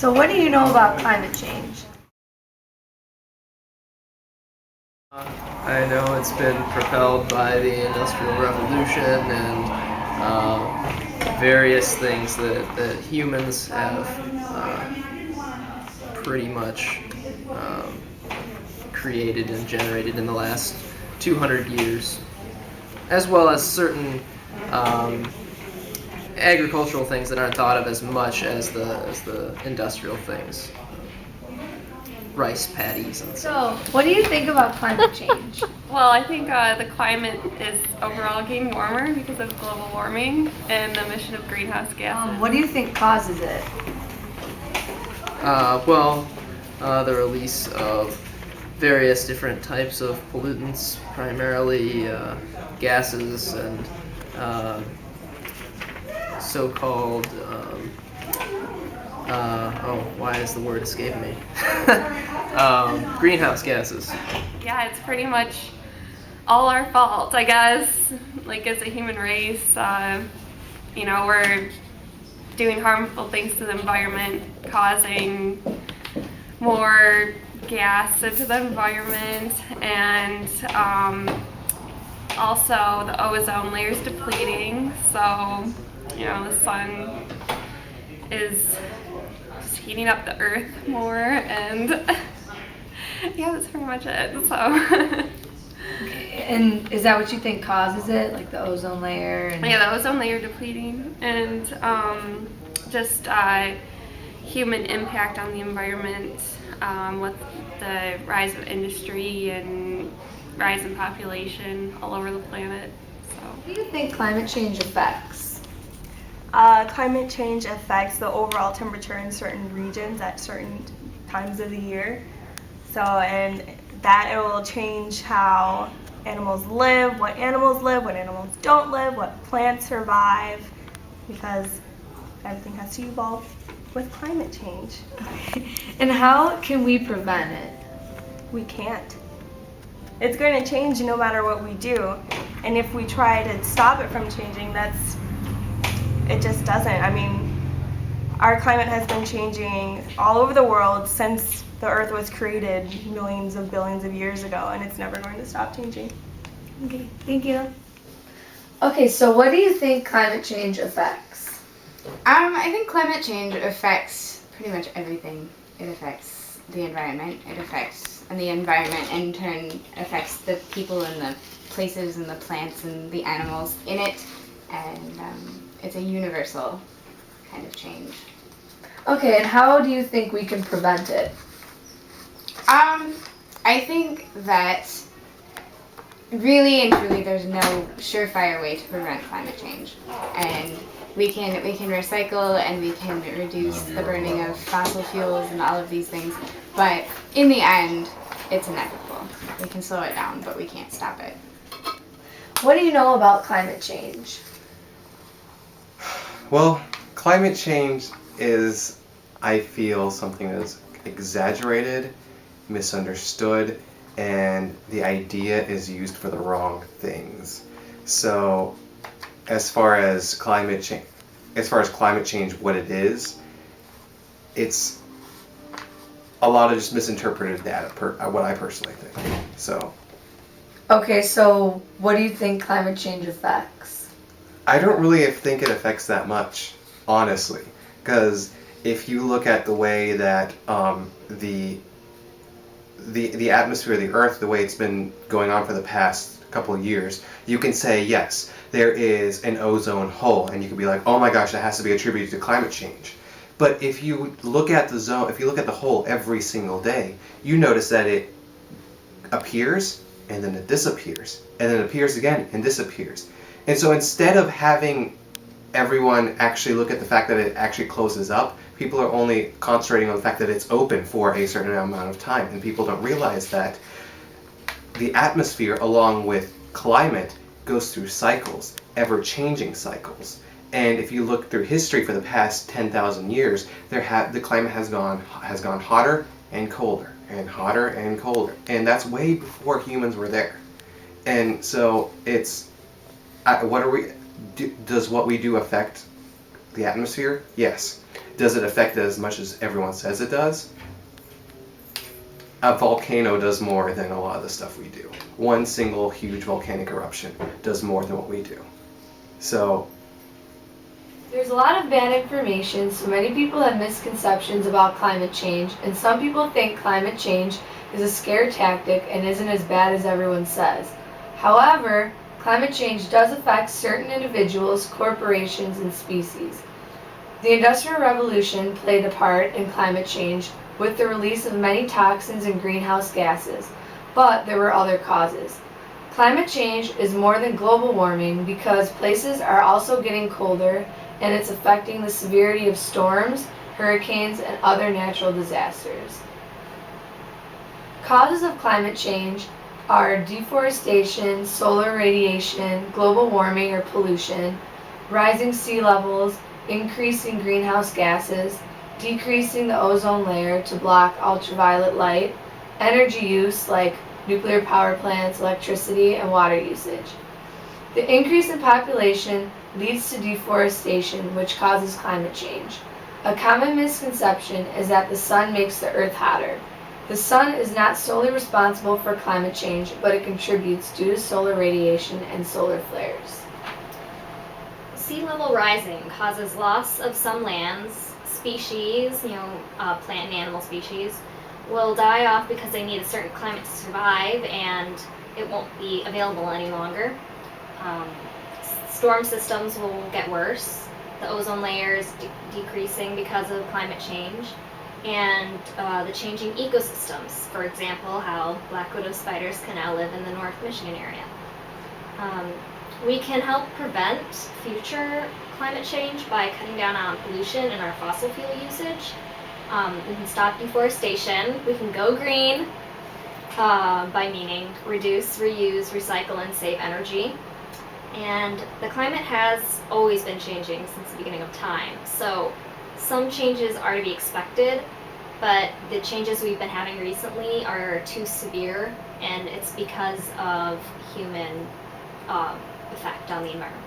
So what do you know about climate change? I know it's been propelled by the Industrial Revolution and various things that humans have pretty much created and generated in the last 200 years, as well as certain agricultural things that aren't thought of as much as the industrial things. Rice paddies and So, what do you think about climate change? Well, I think the climate is overall getting warmer because of global warming and the emission of greenhouse gases. What do you think causes it? The release of various different types of pollutants, primarily gases and so-called why is the word escaping me? Greenhouse gases. Yeah, it's pretty much all our fault, I guess. Like, as a human race, we're doing harmful things to the environment, causing more gas into the environment, and also the ozone layer is depleting, so the sun is just heating up the earth more, and yeah, that's pretty much it. So And is that what you think causes it, like the ozone layer? yeah, the ozone layer depleting, and just human impact on the environment with the rise of industry and rise in population all over the planet. So What do you think climate change affects? Climate change affects the overall temperature in certain regions at certain times of the year. So, and that it will change how animals live, what animals don't live, what plants survive, because everything has to evolve with climate change. And how can we prevent it? We can't. It's going to change no matter what we do. And if we try to stop it from changing, it just doesn't. I mean, our climate has been changing all over the world since the Earth was created millions of billions of years ago, and it's never going to stop changing. Okay, thank you. Okay, so what do you think climate change affects? I think climate change affects pretty much everything. It affects the environment. And the environment in turn affects the people and the places and the plants and the animals in it. And it's a universal kind of change. Okay, and how do you think we can prevent it? I think that really and truly there's no surefire way to prevent climate change. And we can recycle and we can reduce the burning of fossil fuels and all of these things. But in the end, it's inevitable. We can slow it down, but we can't stop it. What do you know about climate change? Well, climate change is, I feel, something that's exaggerated, misunderstood, and the idea is used for the wrong things. So, as far as climate change, what it is, it's a lot of just misinterpreted data, what I personally think. So, Okay, so what do you think climate change affects? I don't really think it affects that much, honestly, because if you look at the way that the atmosphere of the Earth, the way it's been going on for the past couple of years, you can say yes, there is an ozone hole, and you can be like, oh my gosh, that has to be attributed to climate change. But if you look at the hole every single day, you notice that it appears and then it disappears, and then it appears again and disappears. And so instead of having everyone actually look at the fact that it actually closes up, people are only concentrating on the fact that it's open for a certain amount of time, and people don't realize that the atmosphere, along with climate, goes through cycles, ever-changing cycles. And if you look through history for the past 10,000 years, the climate has gone hotter and colder, and hotter and colder, and that's way before humans were there. And so it's does what we do affect the atmosphere? Yes. Does it affect it as much as everyone says it does? A volcano does more than a lot of the stuff we do. One single huge volcanic eruption does more than what we do. So There's a lot of bad information, so many people have misconceptions about climate change, and some people think climate change is a scare tactic and isn't as bad as everyone says. However, climate change does affect certain individuals, corporations, and species. The Industrial Revolution played a part in climate change with the release of many toxins and greenhouse gases, but there were other causes. Climate change is more than global warming because places are also getting colder and it's affecting the severity of storms, hurricanes, and other natural disasters. Causes of climate change are deforestation, solar radiation, global warming or pollution, rising sea levels, increasing greenhouse gases, decreasing the ozone layer to block ultraviolet light, energy use like nuclear power plants, electricity, and water usage. The increase in population leads to deforestation, which causes climate change. A common misconception is that the sun makes the earth hotter. The sun is not solely responsible for climate change, but it contributes due to solar radiation and solar flares. Sea level rising causes loss of some lands. Species, plant and animal species, will die off because they need a certain climate to survive, and it won't be available any longer. Storm systems will get worse. The ozone layer is decreasing because of climate change, and the changing ecosystems. For example, how black widow spiders can now live in the North Michigan area. We can help prevent future climate change by cutting down on pollution and our fossil fuel usage. We can stop deforestation. We can go green by meaning reduce, reuse, recycle, and save energy. And the climate has always been changing since the beginning of time. So some changes are to be expected, but the changes we've been having recently are too severe, and it's because of human effect on the environment.